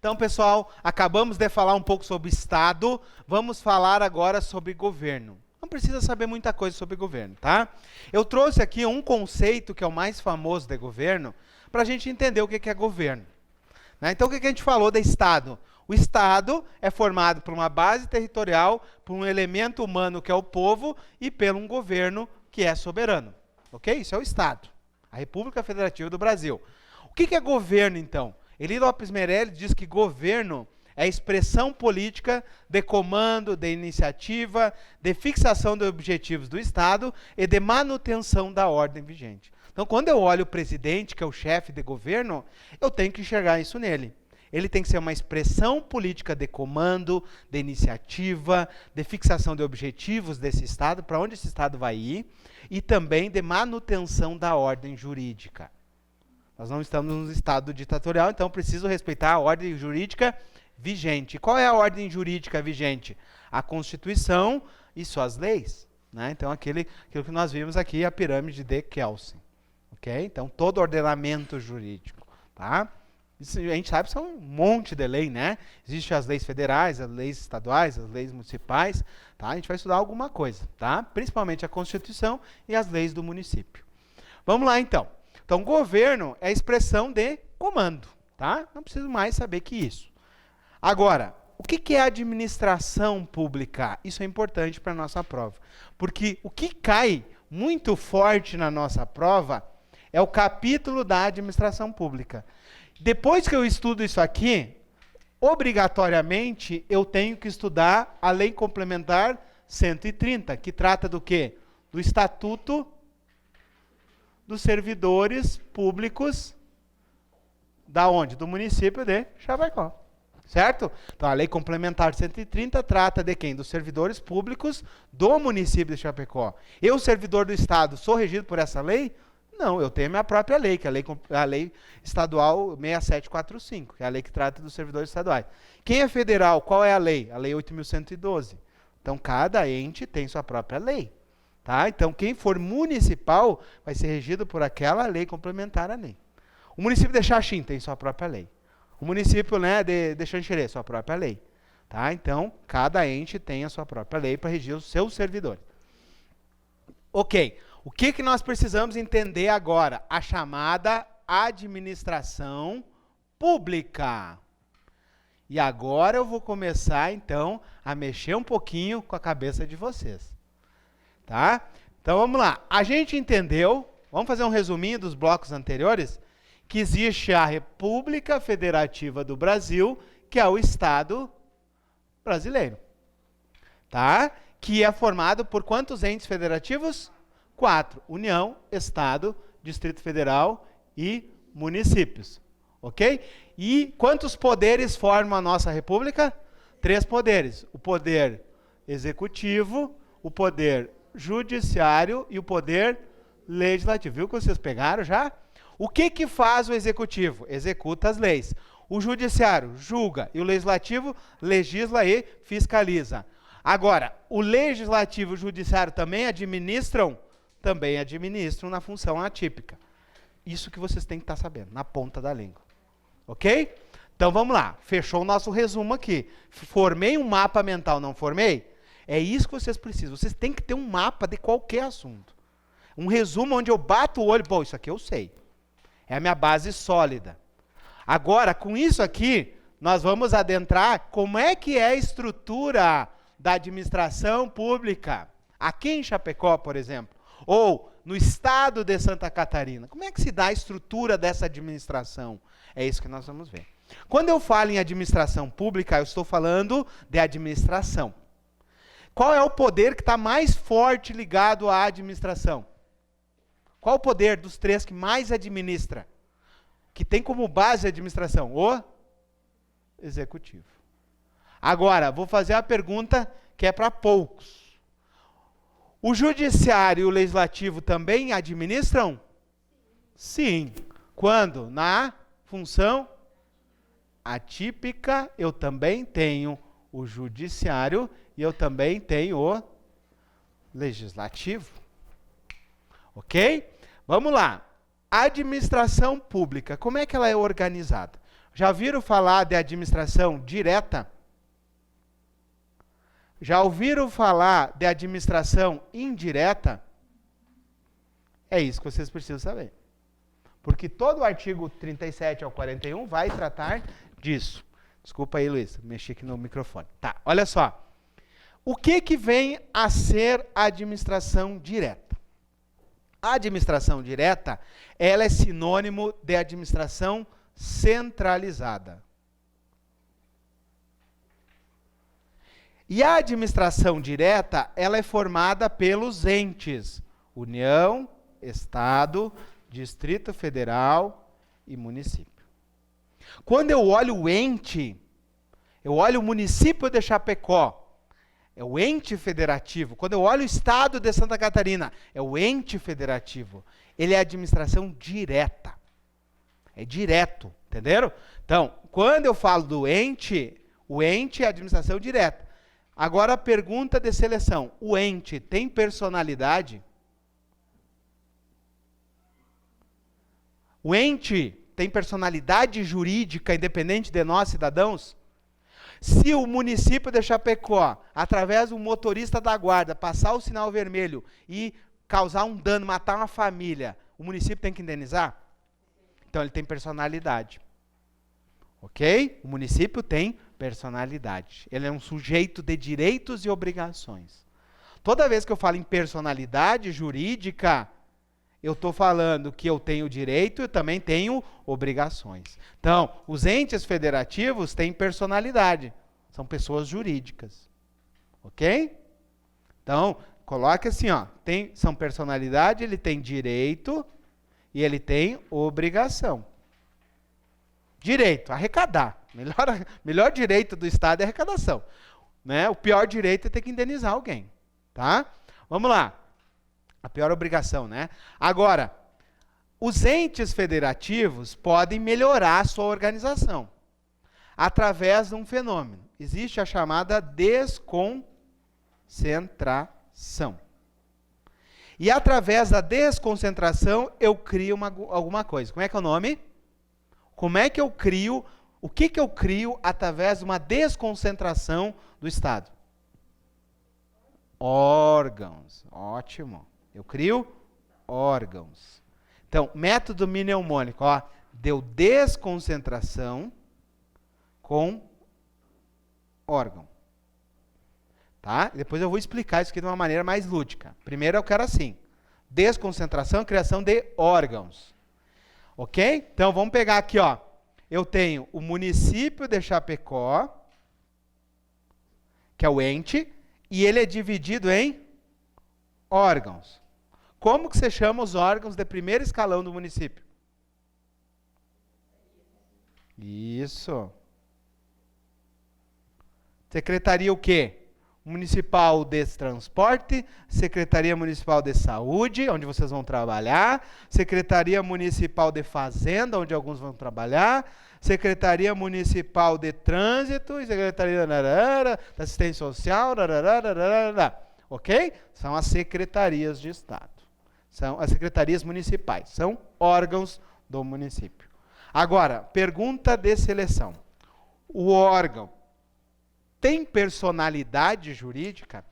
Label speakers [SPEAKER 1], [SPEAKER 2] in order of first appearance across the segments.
[SPEAKER 1] Então, pessoal, acabamos de falar um pouco sobre Estado, vamos falar agora sobre governo. Não precisa saber muita coisa sobre governo, tá? Eu trouxe aqui um conceito que é o mais famoso de governo, para a gente entender o que é governo. Né? Então, o que a gente falou de Estado? O Estado é formado por uma base territorial, por um elemento humano que é o povo e por um governo que é soberano. Ok? Isso é o Estado. A República Federativa do Brasil. O que é governo, então? Eli Lopes Meirelles diz que governo é a expressão política de comando, de iniciativa, de fixação de objetivos do Estado e de manutenção da ordem vigente. Então, quando eu olho o presidente, que é o chefe de governo, eu tenho que enxergar isso nele. Ele tem que ser uma expressão política de comando, de iniciativa, de fixação de objetivos desse Estado, para onde esse Estado vai ir, e também de manutenção da ordem jurídica. Nós não estamos num Estado ditatorial, então preciso respeitar a ordem jurídica vigente. Qual é a ordem jurídica vigente? A Constituição e suas leis. Né? Então, aquilo que nós vimos aqui, a pirâmide de Kelsen. Okay? Então, todo ordenamento jurídico. Tá? Isso, a gente sabe que são um monte de lei, né? Existem as leis federais, as leis estaduais, as leis municipais. Tá? A gente vai estudar alguma coisa. Tá? Principalmente a Constituição e as leis do município. Vamos lá, então. Então, governo é a expressão de comando. Tá? Não preciso mais saber que isso. Agora, o que é administração pública? Isso é importante para a nossa prova. Porque o que cai muito forte na nossa prova é o capítulo da administração pública. Depois que eu estudo isso aqui, obrigatoriamente eu tenho que estudar a Lei Complementar 130, que trata do quê? Do Estatuto dos Servidores Públicos da onde? Do município de Chapecó. Certo? Então, a Lei Complementar 130 trata de quem? Dos servidores públicos do município de Chapecó. Eu, servidor do Estado, sou regido por essa lei? Não, eu tenho a minha própria lei, que é a lei estadual 6745, que é a lei que trata dos servidores estaduais. Quem é federal? Qual é a lei? A lei 8.112. Então, cada ente tem sua própria lei. Tá? Então, quem for municipal vai ser regido por aquela lei complementar à lei. O município de Xaxim tem sua própria lei. O município, né, de Xanxerê, sua própria lei. Tá? Então, cada ente tem a sua própria lei para regir os seus servidores. Ok. O que nós precisamos entender agora? A chamada administração pública. E agora eu vou começar, então, a mexer um pouquinho com a cabeça de vocês. Tá? Então, vamos lá. A gente entendeu, vamos fazer um resuminho dos blocos anteriores, que existe a República Federativa do Brasil, que é o Estado brasileiro. Tá? Que é formado por quantos entes federativos? 4. União, Estado, Distrito Federal e municípios. Ok? E quantos poderes formam a nossa República? 3 poderes. O poder executivo, o poder judiciário e o poder legislativo. Viu que vocês pegaram já? O que faz o executivo? Executa as leis. O judiciário julga e o legislativo legisla e fiscaliza. Agora, o legislativo e o judiciário também administram? Também administram na função atípica. Isso que vocês têm que estar sabendo, na ponta da língua. Ok? Então vamos lá. Fechou o nosso resumo aqui. Formei um mapa mental, não formei? É isso que vocês precisam. Vocês têm que ter um mapa de qualquer assunto. Um resumo onde eu bato o olho. Bom, isso aqui eu sei. É a minha base sólida. Agora, com isso aqui, nós vamos adentrar como é que é a estrutura da administração pública. Aqui em Chapecó, por exemplo, ou no estado de Santa Catarina. Como é que se dá a estrutura dessa administração? É isso que nós vamos ver. Quando eu falo em administração pública, eu estou falando de administração. Qual é o poder que está mais forte ligado à administração? Qual o poder dos 3 que mais administra? Que tem como base a administração? O executivo. Agora, vou fazer a pergunta que é para poucos. O judiciário e o legislativo também administram? Sim. Quando? Na função atípica, eu também tenho o judiciário e eu também tenho o legislativo. Ok? Vamos lá. A administração pública, como é que ela é organizada? A Já ouviram falar de administração direta? Já ouviram falar de administração indireta? É isso que vocês precisam saber. Porque todo o artigo 37 ao 41 vai tratar disso. Desculpa aí, Luiz, mexi aqui no microfone. Tá, olha só. O que vem a ser a administração direta? A administração direta, ela é sinônimo de administração centralizada. E a administração direta, ela é formada pelos entes: União, Estado, Distrito Federal e município. Quando eu olho o ente, eu olho o município de Chapecó, é o ente federativo. Quando eu olho o estado de Santa Catarina, é o ente federativo. Ele é administração direta. É direto, entenderam? Então, quando eu falo do ente, o ente é administração direta. Agora a pergunta de seleção: o ente tem personalidade? O ente tem personalidade jurídica independente de nós, cidadãos? Se o município de Chapecó, através do motorista da guarda, passar o sinal vermelho e causar um dano, matar uma família, o município tem que indenizar? Então ele tem personalidade. Ok? O município tem personalidade. Ele é um sujeito de direitos e obrigações. Toda vez que eu falo em personalidade jurídica, eu estou falando que eu tenho direito e também tenho obrigações. Então, os entes federativos têm personalidade. São pessoas jurídicas. Ok? Então, coloque assim, ó, são personalidade, ele tem direito e ele tem obrigação. Direito, arrecadar. Melhor direito do Estado é arrecadação. Né? O pior direito é ter que indenizar alguém. Tá? Vamos lá. A pior obrigação, né? Agora, os entes federativos podem melhorar a sua organização através de um fenômeno. Existe a chamada desconcentração. E através da desconcentração, eu crio alguma coisa. Como é que é o nome? Como é que eu crio? O que eu crio através de uma desconcentração do Estado? Órgãos. Ótimo. Eu crio órgãos. Então, método mnemônico, ó, deu desconcentração com órgão. Tá? Depois eu vou explicar isso aqui de uma maneira mais lúdica. Primeiro eu quero assim: desconcentração e criação de órgãos. Ok? Então vamos pegar aqui, ó. Eu tenho o município de Chapecó, que é o ente, e ele é dividido em órgãos. Como que você chama os órgãos de primeiro escalão do município? Isso. Secretaria o quê? Municipal de Transporte, Secretaria Municipal de Saúde, onde vocês vão trabalhar, Secretaria Municipal de Fazenda, onde alguns vão trabalhar, Secretaria Municipal de Trânsito, Secretaria da Assistência Social, ok? São as secretarias de Estado. São as secretarias municipais, são órgãos do município. Agora, pergunta de seleção. O órgão tem personalidade jurídica?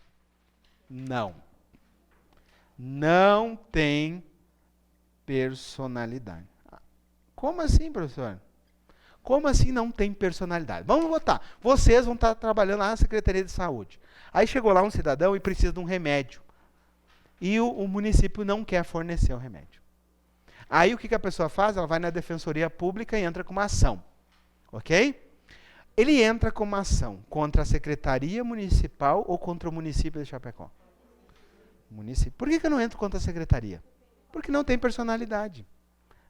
[SPEAKER 1] Não. Não tem personalidade. Como assim, professor? Como assim não tem personalidade? Vamos botar. Vocês vão estar trabalhando lá na Secretaria de Saúde. Aí chegou lá um cidadão e precisa de um remédio. E o município não quer fornecer o remédio. Aí o que a pessoa faz? Ela vai na Defensoria Pública e entra com uma ação. Ok? Ele entra com uma ação contra a Secretaria Municipal ou contra o município de Chapecó? Município. Por que eu não entro contra a Secretaria? Porque não tem personalidade.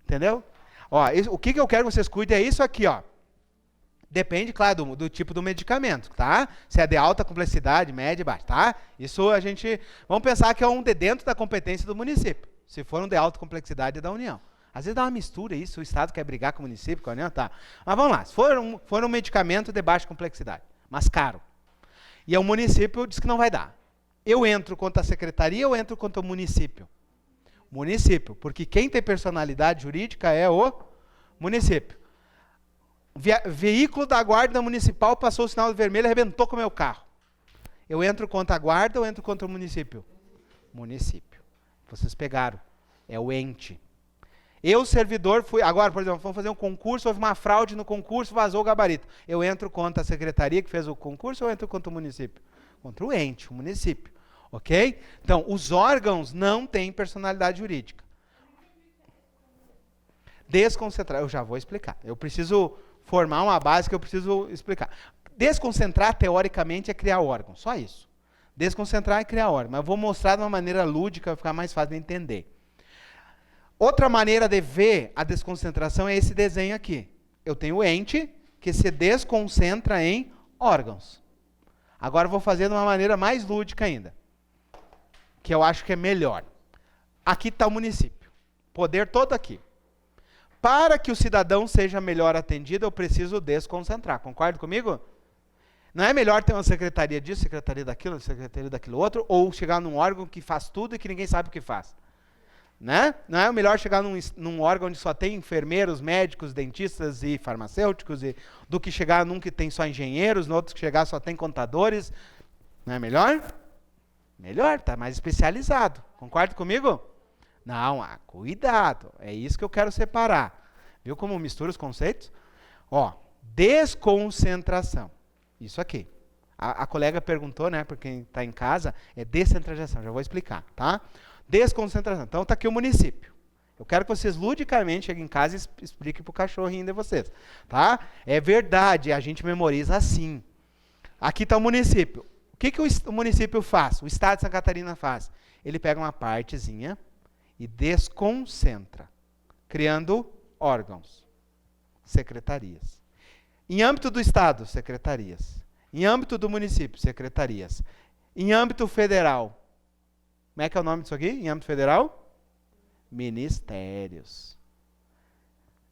[SPEAKER 1] Entendeu? Ó, o que eu quero que vocês cuidem é isso aqui, ó. Depende, claro, do tipo do medicamento, tá? Se é de alta complexidade, média e baixa, tá? Isso a gente... Vamos pensar que é um de dentro da competência do município. Se for um de alta complexidade, é da União. Às vezes dá uma mistura isso, o Estado quer brigar com o município, com a União, tá? Mas vamos lá, se for um medicamento de baixa complexidade, mas caro, e o município diz que não vai dar. Eu entro contra a secretaria ou entro contra o município? Município, porque quem tem personalidade jurídica é o município. Veículo da guarda municipal passou o sinal vermelho e arrebentou com o meu carro. Eu entro contra a guarda ou entro contra o município? Município. Vocês pegaram. É o ente. Eu, servidor, fui... Agora, por exemplo, vamos fazer um concurso, houve uma fraude no concurso, vazou o gabarito. Eu entro contra a secretaria que fez o concurso ou entro contra o município? Contra o ente, o município. Ok? Então, os órgãos não têm personalidade jurídica. Desconcentrar, eu já vou explicar. Eu preciso formar uma base que eu preciso explicar. Desconcentrar, teoricamente, é criar órgão. Só isso. Desconcentrar é criar órgão. Mas eu vou mostrar de uma maneira lúdica, vai ficar mais fácil de entender. Outra maneira de ver a desconcentração é esse desenho aqui. Eu tenho o ente que se desconcentra em órgãos. Agora eu vou fazer de uma maneira mais lúdica ainda, que eu acho que é melhor. Aqui está o município. Poder todo aqui. Para que o cidadão seja melhor atendido, eu preciso desconcentrar. Concorda comigo? Não é melhor ter uma secretaria disso, secretaria daquilo outro, ou chegar num órgão que faz tudo e que ninguém sabe o que faz. Né? Não é melhor chegar num órgão onde só tem enfermeiros, médicos, dentistas e farmacêuticos, do que chegar num que tem só engenheiros, no outro que chegar só tem contadores. Não é melhor? Melhor, está mais especializado. Concorda comigo? Não, cuidado. É isso que eu quero separar. Viu como mistura os conceitos? Ó, desconcentração. Isso aqui. A colega perguntou, né, para quem está em casa, é descentralização. Já vou explicar, tá? Desconcentração. Então está aqui o município. Eu quero que vocês ludicamente cheguem em casa e expliquem para o cachorrinho de vocês. Tá? É verdade, a gente memoriza assim. Aqui está o município. O que o município faz? O estado de Santa Catarina faz? Ele pega uma partezinha e desconcentra, criando órgãos, secretarias. Em âmbito do estado, secretarias. Em âmbito do município, secretarias. Em âmbito federal, como é que é o nome disso aqui? Em âmbito federal? Ministérios.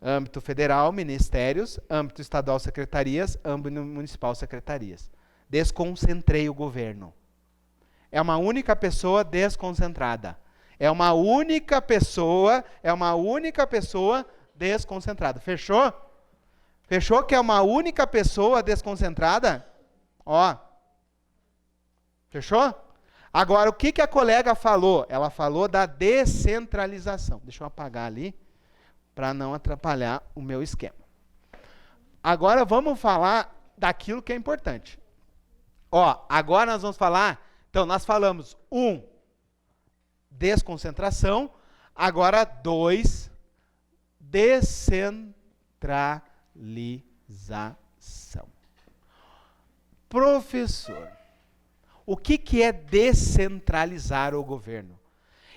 [SPEAKER 1] Âmbito federal, ministérios. Âmbito estadual, secretarias. Âmbito municipal, secretarias. Desconcentrei o governo. É uma única pessoa desconcentrada. É uma única pessoa desconcentrada. Fechou? Fechou que é uma única pessoa desconcentrada? Ó. Fechou? Agora, o que a colega falou? Ela falou da descentralização. Deixa eu apagar ali, para não atrapalhar o meu esquema. Agora, vamos falar daquilo que é importante. Ó, agora nós vamos falar... Então, nós falamos, 1, desconcentração. Agora, 2, descentralização. Professor, o que é descentralizar o governo?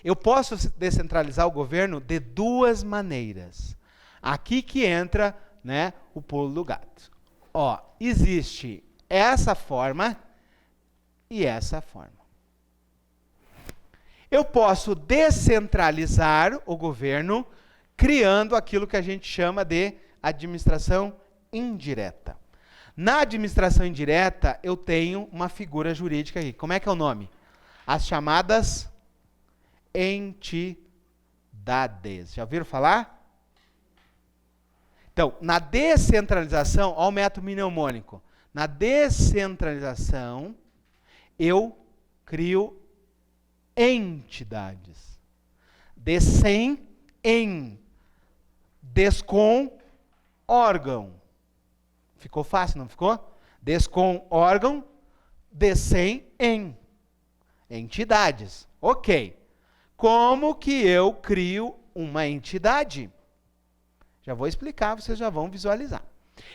[SPEAKER 1] Eu posso descentralizar o governo de duas maneiras. Aqui que entra, né, o pulo do gato. Ó, existe essa forma e essa forma. Eu posso descentralizar o governo criando aquilo que a gente chama de administração indireta. Na administração indireta, eu tenho uma figura jurídica aqui. Como é que é o nome? As chamadas entidades. Já ouviram falar? Então, na descentralização, olha o método mnemônico. Na descentralização, eu crio entidades. Descem em. Descom órgão. Ficou fácil, não ficou? Descom órgão, descem em entidades. Ok. Como que eu crio uma entidade? Já vou explicar, vocês já vão visualizar.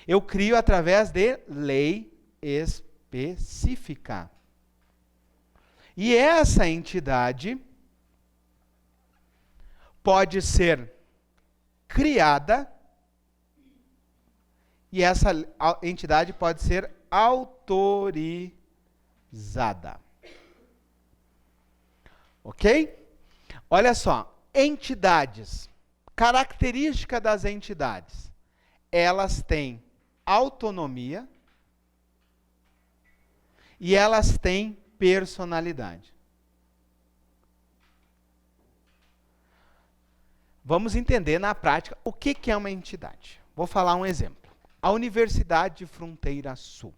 [SPEAKER 1] Eu crio através de lei específica. E essa entidade pode ser criada e essa entidade pode ser autorizada. Ok? Olha só, entidades. Característica das entidades. Elas têm autonomia e elas têm personalidade. Vamos entender na prática o que é uma entidade. Vou falar um exemplo. a Universidade de Fronteira Sul.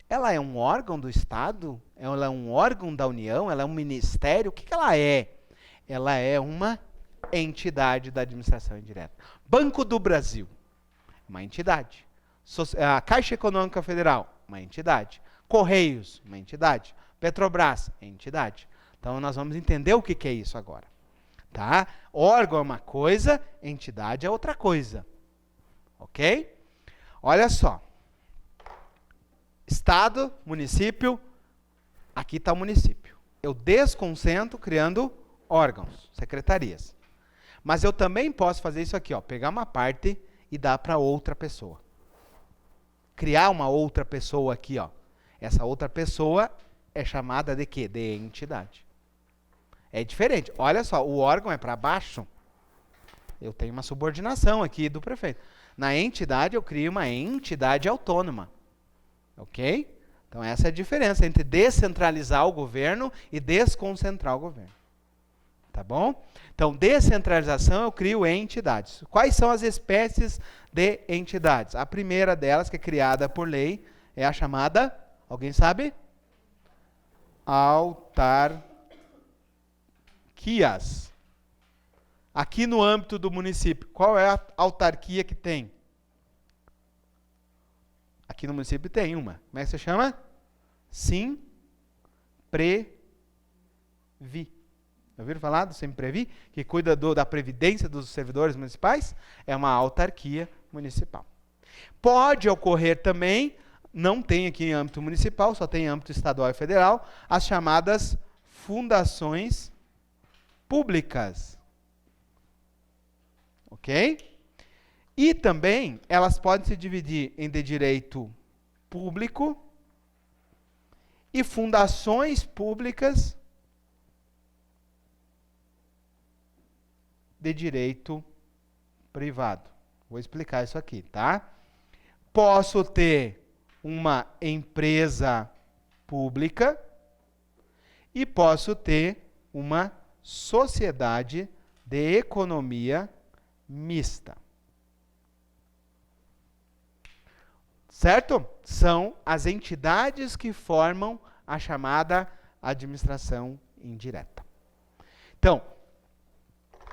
[SPEAKER 1] Ela é um órgão do Estado? Ela é um órgão da União? Ela é um ministério? O que ela é? Ela é uma entidade da administração indireta. Banco do Brasil, uma entidade. A Caixa Econômica Federal, uma entidade. Correios, uma entidade. Petrobras, entidade. Então nós vamos entender o que é isso agora. Tá? Órgão é uma coisa, entidade é outra coisa. Ok? Olha só. Estado, município, aqui está o município. Eu desconcentro criando órgãos, secretarias. Mas eu também posso fazer isso aqui, ó, pegar uma parte e dar para outra pessoa. Criar uma outra pessoa aqui, ó. Essa outra pessoa é chamada de quê? De entidade. É diferente. Olha só, o órgão é para baixo. Eu tenho uma subordinação aqui do prefeito. Na entidade, eu crio uma entidade autônoma. Ok? Então, essa é a diferença entre descentralizar o governo e desconcentrar o governo. Tá bom? Então, descentralização, eu crio entidades. Quais são as espécies de entidades? A primeira delas, que é criada por lei, é a chamada, alguém sabe? Autarquias. Aqui no âmbito do município, qual é a autarquia que tem? Aqui no município tem uma. Como é que se chama? Simprevi. Ouviram falar do Simprevi? Que cuida da previdência dos servidores municipais? É uma autarquia municipal. Pode ocorrer também, não tem aqui em âmbito municipal, só tem em âmbito estadual e federal, as chamadas fundações públicas. Ok? E também elas podem se dividir em de direito público e fundações públicas de direito privado. Vou explicar isso aqui, tá? Posso ter uma empresa pública e posso ter uma sociedade de economia mista. Certo? São as entidades que formam a chamada administração indireta. Então,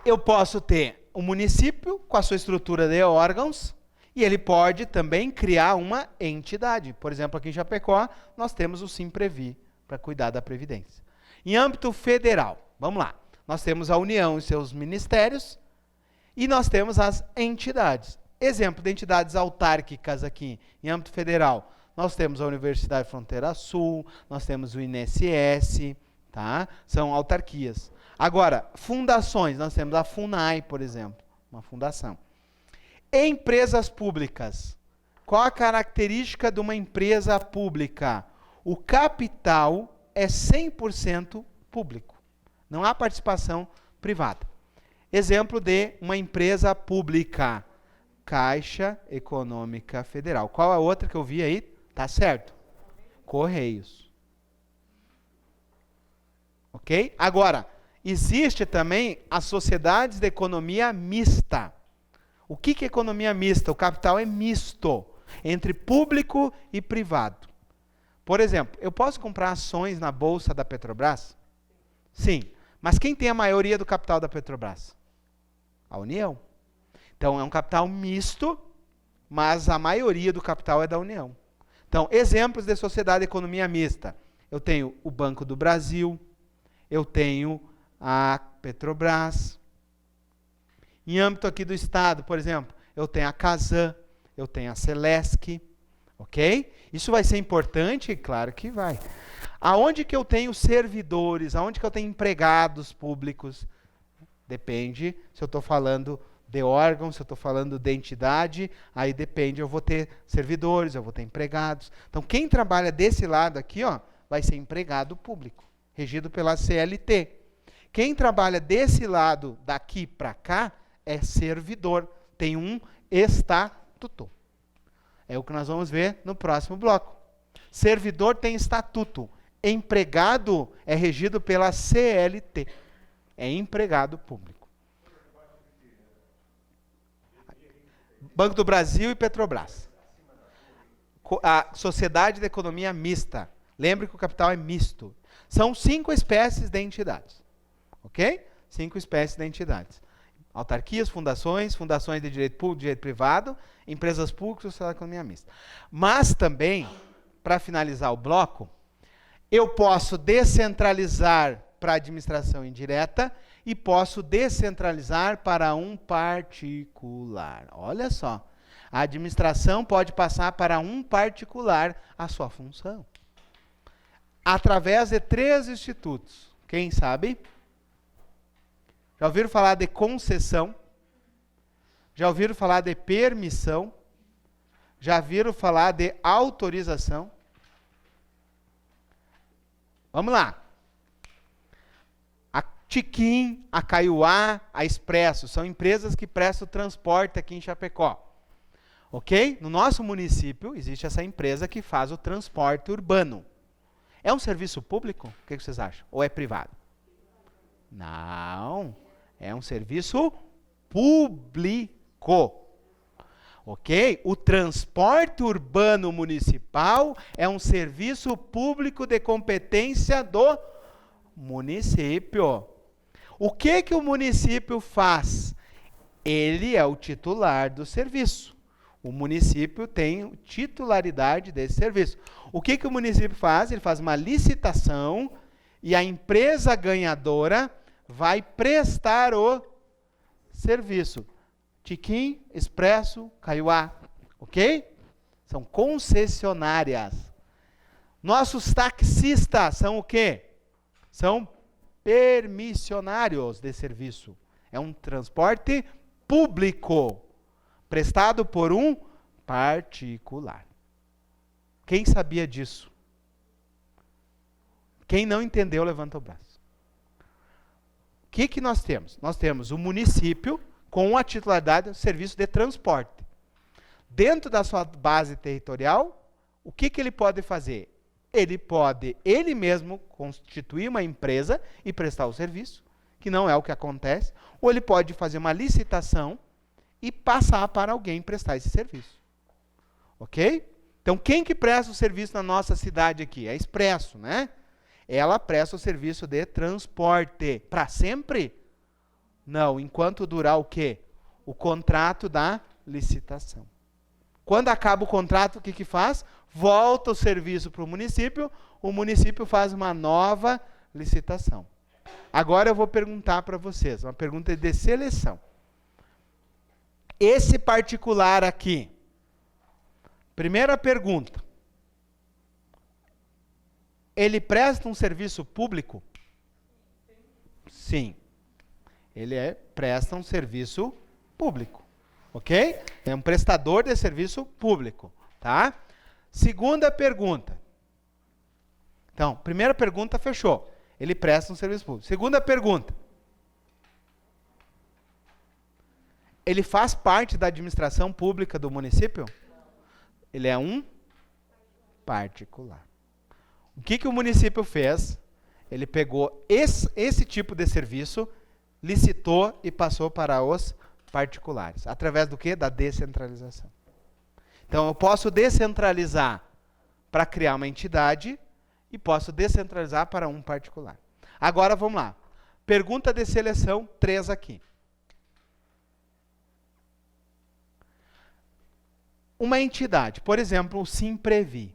[SPEAKER 1] eu posso ter um município com a sua estrutura de órgãos e ele pode também criar uma entidade. Por exemplo, aqui em Chapecó, nós temos o Simprevi para cuidar da Previdência. Em âmbito federal, vamos lá, nós temos a União e seus ministérios e nós temos as entidades. Exemplo de entidades autárquicas aqui, em âmbito federal, nós temos a Universidade Fronteira Sul, nós temos o INSS, tá? São autarquias. Agora, fundações, nós temos a FUNAI, por exemplo, uma fundação. Empresas públicas. Qual a característica de uma empresa pública? O capital é 100% público. Não há participação privada. Exemplo de uma empresa pública. Caixa Econômica Federal. Qual a outra que eu vi aí? Tá certo. Correios. Ok? Agora, existe também as sociedades de economia mista. O que é economia mista? O capital é misto entre público e privado. Por exemplo, eu posso comprar ações na bolsa da Petrobras? Sim. Mas quem tem a maioria do capital da Petrobras? A União. Então, é um capital misto, mas a maioria do capital é da União. Então, exemplos de sociedade de economia mista. Eu tenho o Banco do Brasil, eu tenho a Petrobras. Em âmbito aqui do Estado, por exemplo, eu tenho a Casan, eu tenho a Celesc, ok? Isso vai ser importante? Claro que vai. Aonde que eu tenho servidores, aonde que eu tenho empregados públicos? Depende se eu estou falando de órgão, se eu estou falando de entidade, aí depende, eu vou ter servidores, eu vou ter empregados. Então, quem trabalha desse lado aqui, ó, vai ser empregado público, regido pela CLT. Quem trabalha desse lado, daqui para cá, é servidor, tem um estatuto. É o que nós vamos ver no próximo bloco. Servidor tem estatuto, empregado é regido pela CLT, é empregado público. Banco do Brasil e Petrobras. a sociedade de economia mista. Lembre que o capital é misto. São 5 espécies de entidades. Ok? 5 espécies de entidades. Autarquias, fundações de direito público, direito privado, empresas públicas, sociedade de economia mista. Mas também, para finalizar o bloco, eu posso descentralizar para a administração indireta e posso descentralizar para um particular. Olha só. A administração pode passar para um particular a sua função. Através de 3 institutos. Quem sabe? Já ouviram falar de concessão? Já ouviram falar de permissão? Já ouviram falar de autorização? Vamos lá. A Tiquim, a Caiuá, a Expresso são empresas que prestam transporte aqui em Chapecó. Ok? No nosso município existe essa empresa que faz o transporte urbano. É um serviço público? O que vocês acham? Ou é privado? Não. É um serviço público. Ok? O transporte urbano municipal é um serviço público de competência do município. O que o município faz? Ele é o titular do serviço. O município tem titularidade desse serviço. O que o município faz? Ele faz uma licitação e a empresa ganhadora vai prestar o serviço. Tiquim, Expresso, Caiuá. Ok? São concessionárias. Nossos taxistas são o quê? São permissionários de serviço. É um transporte público, prestado por um particular. Quem sabia disso? Quem não entendeu, levanta o braço. O que nós temos? Nós temos o município com a titularidade do serviço de transporte. Dentro da sua base territorial, o que ele pode fazer? Ele pode, ele mesmo, constituir uma empresa e prestar o serviço, que não é o que acontece, ou ele pode fazer uma licitação e passar para alguém prestar esse serviço. Ok? Então, quem que presta o serviço na nossa cidade aqui? É Expresso, né? Ela presta o serviço de transporte. Para sempre? Não, enquanto durar o quê? O contrato da licitação. Quando acaba o contrato, o que faz? Volta o serviço para o município faz uma nova licitação. Agora eu vou perguntar para vocês, uma pergunta de seleção. Esse particular aqui, primeira pergunta, ele presta um serviço público? Sim. Ele presta um serviço público. Ok? É um prestador de serviço público. Tá? Segunda pergunta. Então, primeira pergunta fechou. Ele presta um serviço público. Segunda pergunta. Ele faz parte da administração pública do município? Ele é um particular. O que o município fez? Ele pegou esse tipo de serviço, licitou e passou para os particulares. Através do quê? Da descentralização. Então, eu posso descentralizar para criar uma entidade e posso descentralizar para um particular. Agora, vamos lá. Pergunta de seleção 3 aqui. Uma entidade, por exemplo, o Simprevi,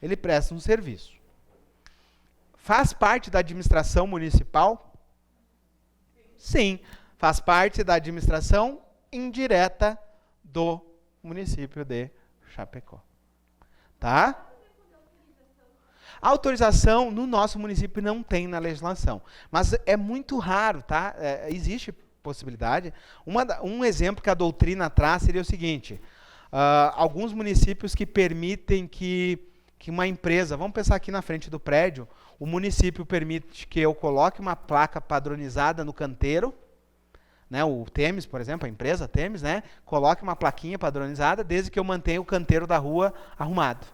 [SPEAKER 1] ele presta um serviço. Faz parte da administração municipal? Sim, faz parte da administração indireta do município de Chapecó. Tá? A autorização no nosso município não tem na legislação, mas é muito raro, tá? Existe possibilidade. Um exemplo que a doutrina traz seria o seguinte: alguns municípios que permitem que uma empresa, vamos pensar aqui na frente do prédio, o município permite que eu coloque uma placa padronizada no canteiro, né, o Temes, por exemplo, a empresa Temes, né, coloque uma plaquinha padronizada desde que eu mantenha o canteiro da rua arrumado.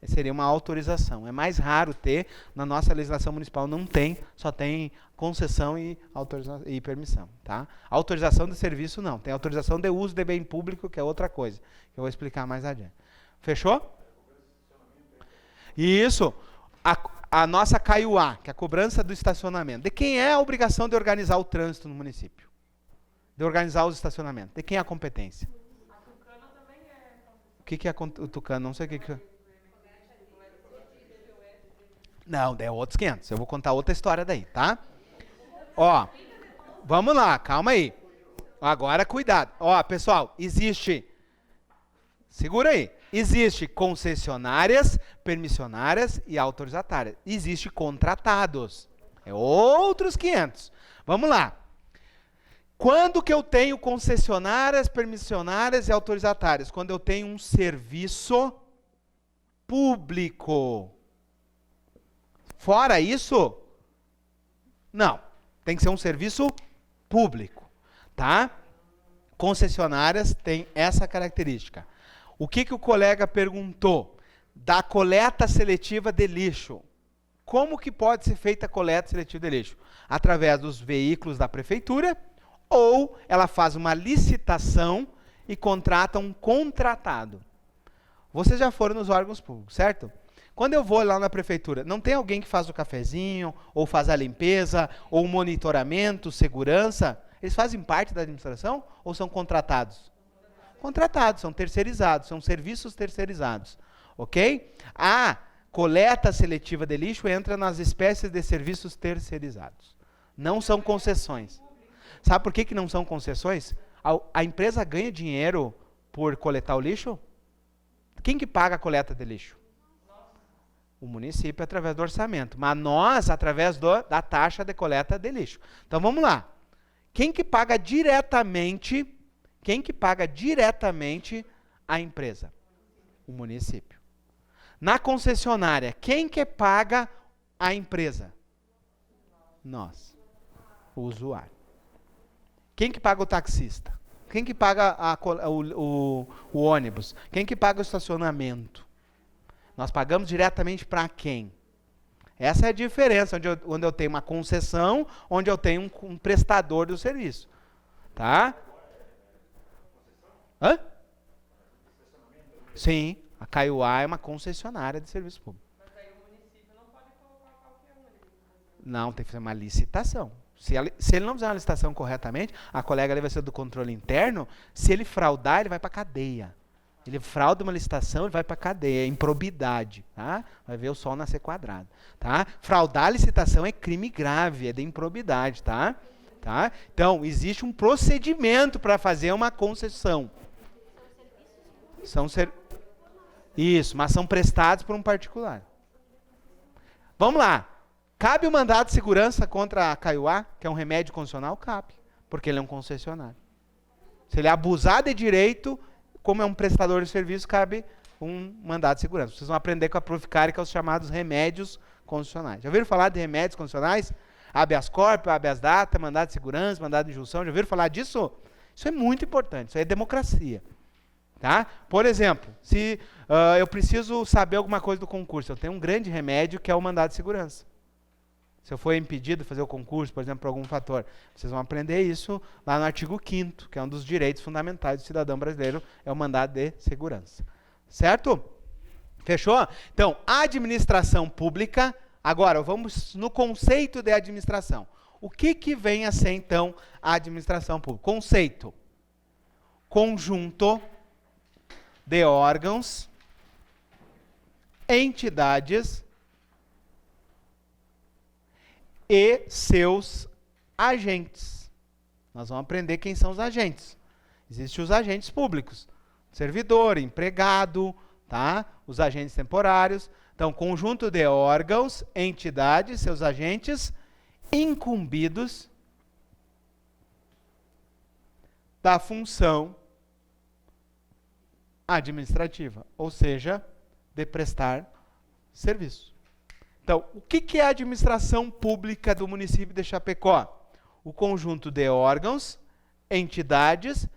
[SPEAKER 1] Seria uma autorização. É mais raro ter, na nossa legislação municipal não tem, só tem concessão e permissão. Tá? Autorização de serviço não, tem autorização de uso de bem público, que é outra coisa, que eu vou explicar mais adiante. Fechou? Isso. A nossa CAIUA, que é a cobrança do estacionamento. De quem é a obrigação de organizar o trânsito no município? De organizar os estacionamentos. De quem é a competência? A Tucano também é. O que é o Tucano? Não sei o que é. Não, é outros 500. Eu vou contar outra história daí, tá? Ó, vamos lá, calma aí. Agora, cuidado. Ó, pessoal, existe... Segura aí. Existe concessionárias, permissionárias e autorizatárias. Existe contratados. É outros 500. Vamos lá. Quando que eu tenho concessionárias, permissionárias e autorizatárias? Quando eu tenho um serviço público. Fora isso, não. Tem que ser um serviço público, tá? Concessionárias têm essa característica. O que o colega perguntou? Da coleta seletiva de lixo. Como que pode ser feita a coleta seletiva de lixo? Através dos veículos da prefeitura, ou ela faz uma licitação e contrata um contratado. Vocês já foram nos órgãos públicos, certo? Quando eu vou lá na prefeitura, não tem alguém que faz o cafezinho, ou faz a limpeza, ou o monitoramento, segurança? Eles fazem parte da administração ou são contratados? Contratados, são terceirizados, são serviços terceirizados, ok? A coleta seletiva de lixo entra nas espécies de serviços terceirizados. Não são concessões. Sabe por que não são concessões? A empresa ganha dinheiro por coletar o lixo? Quem que paga a coleta de lixo? O município através do orçamento, mas nós através da taxa de coleta de lixo. Então vamos lá. Quem que paga diretamente a empresa? O município. Na concessionária, quem que paga a empresa? Nós, o usuário. Quem que paga o taxista? Quem que paga o ônibus? Quem que paga o estacionamento? Nós pagamos diretamente para quem? Essa é a diferença, onde eu tenho uma concessão, onde eu tenho um prestador do serviço. Tá? Hã? Sim, a CAIUA é uma concessionária de serviço público. Mas aí o município não pode colocar qualquer um. Não, tem que fazer uma licitação. Se ele não fizer uma licitação corretamente, a colega ali vai ser do controle interno, se ele fraudar, ele vai para a cadeia. Ele frauda uma licitação, ele vai para a cadeia, é improbidade, tá? Vai ver o sol nascer quadrado, tá? Fraudar a licitação é crime grave, é de improbidade, tá? Tá? Então, existe um procedimento para fazer uma concessão. Isso, mas são prestados por um particular. Vamos lá. Cabe o mandado de segurança contra a CAIUA, que é um remédio constitucional? Cabe, porque ele é um concessionário. Se ele abusar de direito, como é um prestador de serviço, cabe um mandado de segurança. Vocês vão aprender com a Proficária, que é os chamados remédios constitucionais. Já ouviram falar de remédios constitucionais? Habeas corpus, habeas data, mandado de segurança, mandado de injunção. Já ouviram falar disso? Isso é muito importante, isso é democracia. Tá? Por exemplo, se eu preciso saber alguma coisa do concurso, eu tenho um grande remédio que é o mandado de segurança. Se eu for impedido de fazer o concurso, por exemplo, por algum fator, vocês vão aprender isso lá no artigo 5º, que é um dos direitos fundamentais do cidadão brasileiro, é o mandado de segurança. Certo? Fechou? Então, a administração pública, agora vamos no conceito de administração. O que vem a ser, então, a administração pública? Conceito. Conjunto de órgãos, entidades e seus agentes. Nós vamos aprender quem são os agentes. Existem os agentes públicos, servidor, empregado, tá? Os agentes temporários. Então, conjunto de órgãos, entidades, seus agentes incumbidos da função administrativa, ou seja, de prestar serviço. Então, o que é a administração pública do município de Chapecó? O conjunto de órgãos, entidades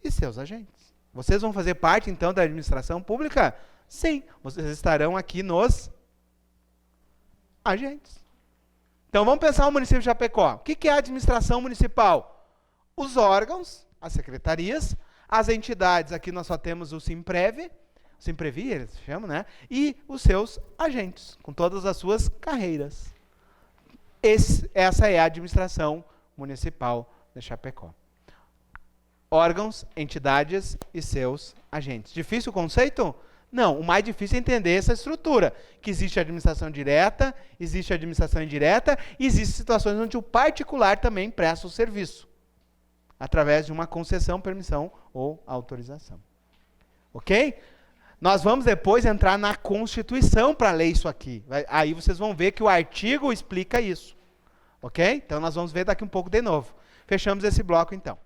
[SPEAKER 1] e seus agentes. Vocês vão fazer parte, então, da administração pública? Sim, vocês estarão aqui nos agentes. Então, vamos pensar o município de Chapecó. O que é a administração municipal? Os órgãos, as secretarias, as entidades, aqui nós só temos o Simprev, Simprevi, eles chamam, né? E os seus agentes, com todas as suas carreiras. Essa é a administração municipal de Chapecó. Órgãos, entidades e seus agentes. Difícil o conceito? Não, o mais difícil é entender essa estrutura, que existe a administração direta, existe a administração indireta, e existem situações onde o particular também presta o serviço, através de uma concessão, permissão ou autorização. Ok? Nós vamos depois entrar na Constituição para ler isso aqui. Aí vocês vão ver que o artigo explica isso. Ok? Então nós vamos ver daqui um pouco de novo. Fechamos esse bloco então.